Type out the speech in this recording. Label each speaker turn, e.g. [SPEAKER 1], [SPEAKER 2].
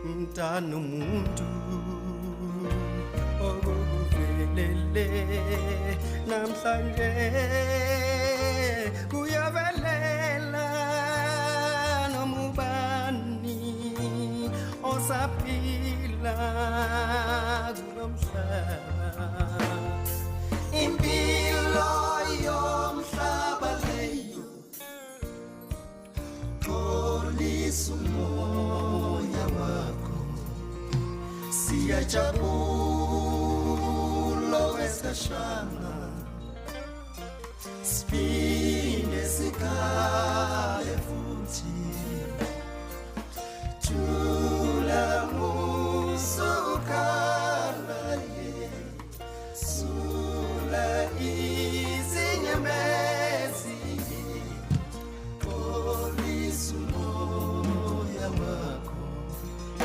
[SPEAKER 1] mntana umuntu okuvelele namhlanje kuyavelela noma ubani osaphila kulomhlaba impilo yomhlaba leyo polisa umoya wakho siyajabula wesashana sipinde sikhaya